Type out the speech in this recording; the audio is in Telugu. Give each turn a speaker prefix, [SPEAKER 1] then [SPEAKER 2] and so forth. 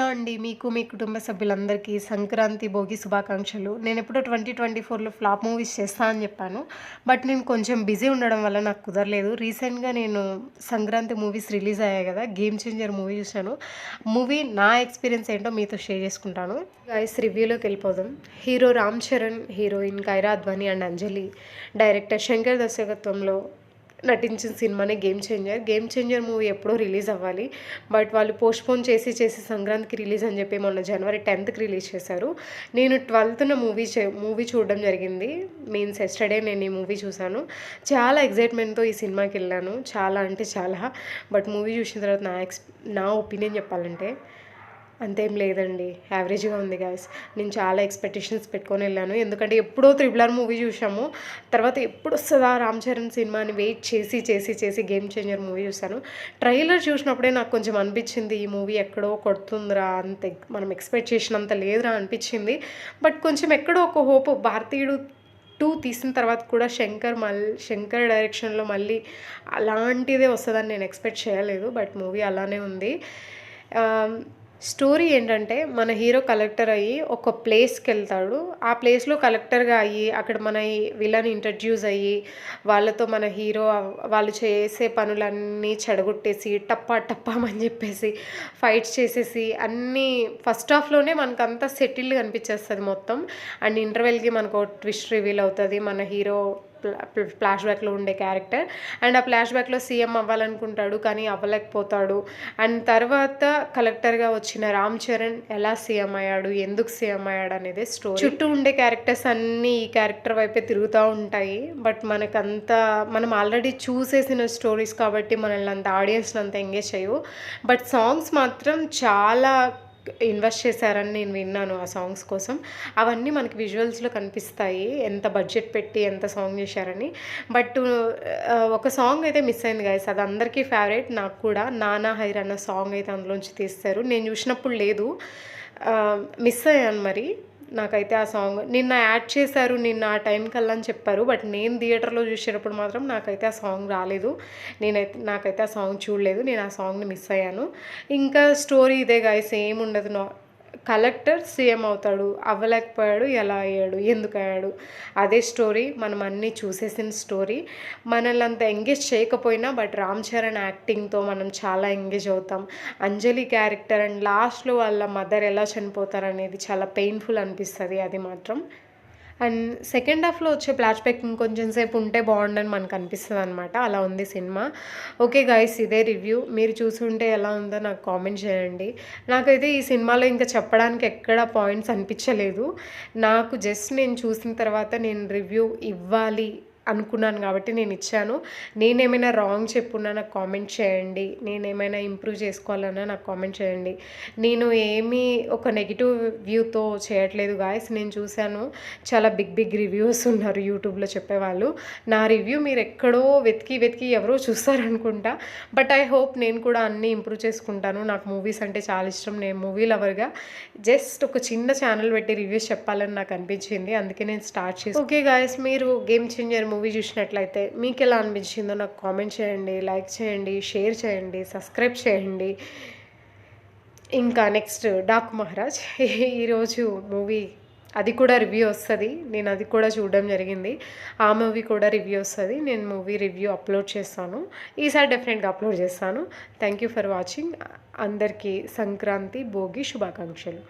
[SPEAKER 1] అండి. మీకు, మీ కుటుంబ సభ్యులందరికీ సంక్రాంతి, భోగి శుభాకాంక్షలు. నేనెప్పుడో 2024లో ఫ్లాప్ మూవీస్ చేస్తా అని జెప్పాను. బట్ నేను కొంచెం బిజీ ఉండడం వల్ల నాకు కుదరలేదు. రీసెంట్‌గా నేను సంక్రాంతి మూవీస్ రిలీజ్ అయ్యాయి గదా! 'గేమ్ చేంజర్' మూవీ చూశాను. మూవీ నా ఎక్స్‌పీరియన్స్ ఏంటో మీతో షేర్ చేసుకుంటాను. గైస్ రివ్యూలోకెళ్ళిపోదాం. Hero 'Ram Charan', heroine 'Kiara Advani and Anjali', director 'Shankar' దర్శకత్వంలో నటించిన సినిమానే 'game changer'. 'Game changer' movie ఎప్పుడో రిలీజ్ అవ్వాలి. బట్ వాళ్ళు పోస్ట్‌పోన్ చేసి సంక్రాంతికి రిలీజ్ అని చెప్పి మొన్న జనవరి 10థ్‌కి రిలీజ్ చేశారు. నేను 12థ్‌న మూవీ చూడడం జరిగింది. మీన్స్ యెస్టర్‌డే నేను ఈ మూవీ చూశాను. చాలా ఎక్సైట్‌మెంట్‌తో ఈ సినిమాకెళ్ళాను. చాలా అంటే చాలా. బట్ మూవీ చూసిన తర్వాత నా ఒపీనియన్ చెప్పాలంటే అంతేం లేదండి. యావరేజ్‌గా ఉంది గాయ్స్. నేను చాలా ఎక్స్‌పెక్టేషన్స్ పెట్టుకొని వెళ్ళాను. ఎందుకంటే ఎప్పుడో 'త్రిబుల్ ఆర్' మూవీ చూసాము. తర్వాత ఎప్పుడొస్తదా 'రామ్ చరణ్' సినిమా అని వెయిట్ చేసి 'గేమ్ చేంజర్' మూవీ చూసాను. ట్రైలర్ చూసినప్పుడే నాకు కొంచెం అనిపించింది ఈ మూవీ ఎక్కడో కొడుతుందిరా, మనం ఎక్స్‌పెక్ట్ చేసినంత లేదురా అనిపించింది. బట్ కొంచెం ఎక్కడో ఒక హోప్ 'భారతీయుడు 2' తీసిన తర్వాత కూడా శంకర్ డైరెక్షన్‌లో మళ్ళీ అలాంటిదే వస్తదని నేను ఎక్స్‌పెక్ట్ చేయలేదు. బట్ మూవీ అలానే ఉంది. స్టోరీ ఏంటంటే మన హీరో కలెక్టర్ అయ్యి ఒక ప్లేస్‌కెళ్తాడు. ఆ ప్లేస్‌లో కలెక్టర్‌గా అయ్యి అక్కడ మన ఈ విలన్ ఇంట్రడ్యూస్ అయ్యి వాళ్ళతో మన హీరో వాళ్ళు చేసే పనులన్నీ చెడగొట్టేసి టప్పామని చెప్పేసి ఫైట్స్ చేసేసి అన్నీ ఫస్ట్ హాఫ్‌లోనే మనకంతా సెటిల్డ్‌గా అనిపించేస్తది మొత్తం. అండ్ ఇంటర్వెల్‌కి మనకు ట్విస్ట్ రివీల్ అవుతది. మన హీరో ఫ్లాష్ బ్యాక్‌లో ఉండే క్యారెక్టర్. అండ్ ఆ ఫ్లాష్ బ్యాక్‌లో సీఎం అవ్వాలనుకుంటాడు. కానీ అవ్వలేకపోతాడు. అండ్ తర్వాత కలెక్టర్‌గా వచ్చిన 'రామ్ చరణ్' ఎలా సీఎం అయ్యాడు, ఎందుకు సీఎం అయ్యాడు అనేదే స్టోరీ. చుట్టూ ఉండే క్యారెక్టర్స్ అన్నీ ఈ క్యారెక్టర్ వైపే తిరుగుతూ ఉంటాయి. బట్ మనం ఆల్రెడీ చూసేసిన స్టోరీస్ కాబట్టి మనల్ని అంత ఆడియన్స్‌ని అంత ఎంగేజ్ చేయవు. బట్ సాంగ్స్ మాత్రం చాలా ఇన్వెస్ట్ చేశారని నేను విన్నాను ఆ సాంగ్స్ కోసం. అవన్నీ మనకి విజువల్స్‌లో కనిపిస్తాయి. ఎంత బడ్జెట్ పెట్టి ఎంత సాంగ్ చేశారని. బట్ ఒక సాంగ్ అయితే మిస్ అయింది గైస్. అది అందరికీ ఫేవరెట్. నాకు కూడా 'నానా హైర్' అన్న సాంగ్ అయితే అందులోంచి తీస్తారు. నేను చూసినప్పుడు లేదు. మిస్ అయ్యాను మరి. నాకైతే ఆ సాంగ్ నిన్న యాడ్ చేశారు. నిన్న ఆ టైంకల్లా అని చెప్పారు. బట్ నేను థియేటర్‌లో చూసేటప్పుడు మాత్రం నాకైతే ఆ సాంగ్ రాలేదు. నాకైతే ఆ సాంగ్ చూడలేదు. నేను ఆ సాంగ్‌ని మిస్ అయ్యాను. ఇంకా స్టోరీ ఇదే గైస్, ఏముండదు. కలెక్టర్ సీఎం అవుతాడు. అవ్వలేకపోయాడు. ఎలా అయ్యాడు, ఎందుకయ్యాడు, అదే స్టోరీ. మనం అన్నీ చూసేసిన స్టోరీ. మనల్ని అంత ఎంగేజ్ చేయకపోయినా బట్ 'రామ్ చరణ్' యాక్టింగ్‌తో మనం చాలా ఎంగేజ్ అవుతాం. అంజలి క్యారెక్టర్ అండ్ లాస్ట్‌లో వాళ్ళ మదర్ ఎలా చనిపోతారనేది చాలా పెయిన్‌ఫుల్ అనిపిస్తది అది మాత్రం. అండ్ సెకండ్ హాఫ్‌లో వచ్చే ఫ్లాష్ బ్యాక్ ఇంకొంచెం సేపు ఉంటే బాగుండని మనకు అనిపిస్తదనమాట. అలా ఉంది సినిమా. ఓకే గైస్, ఇదే రివ్యూ. మీరు చూసుంటే ఎలా ఉందో నాకు కామెంట్ చేయండి. నాకైతే ఈ సినిమాలో ఇంకా చెప్పడానికి ఎక్కడ పాయింట్స్ అనిపించలేదు. నాకు జస్ట్ నేను చూసిన తర్వాత నేను రివ్యూ ఇవ్వాలి అనుకున్నాను కాబట్టి నేను ఇచ్చాను. నేనేమైనా రాంగ్ చెప్పున్నా నాకు కామెంట్ చేయండి. నేనేమైనా ఇంప్రూవ్ చేసుకోవాలన్నా నాకు కామెంట్ చేయండి. నేను ఏమీ ఒక నెగిటివ్ వ్యూతో చేయట్లేదు గాయ్స్. నేను చూశాను చాలా బిగ్ రివ్యూస్ ఉన్నారు యూట్యూబ్లో చెప్పేవాళ్ళు. నా రివ్యూ మీరు ఎక్కడో వెతికి ఎవరో చూస్తారనుకుంటా. బట్ ఐ హోప్ నేను కూడా అన్నీ ఇంప్రూవ్ చేసుకుంటాను. నాకు మూవీస్ అంటే చాలా ఇష్టం. నేను మూవీ లవర్గా జస్ట్ ఒక చిన్న ఛానల్ పెట్టి రివ్యూస్ చెప్పాలని నాకు అనిపించింది. అందుకే నేను స్టార్ట్ చేసి ఓకే గాయస్, మీరు 'గేమ్ చేంజర్' మూవీ చూసినట్లయితే మీకు ఎలా అనిపించిందో నాకు కామెంట్ చేయండి, లైక్ చేయండి, షేర్ చేయండి, సబ్స్క్రైబ్ చేయండి. ఇంకా నెక్స్ట్ 'డాకు మహారాజ్' ఈరోజు మూవీ అది కూడా రివ్యూ వస్తుంది. నేను అది కూడా చూడడం జరిగింది. ఆ మూవీ కూడా రివ్యూ వస్తుంది. నేను మూవీ రివ్యూ అప్లోడ్ చేస్తాను. ఈసారి డెఫినెట్గా అప్లోడ్ చేస్తాను. Thank you for watching. అందరికీ సంక్రాంతి, భోగి శుభాకాంక్షలు.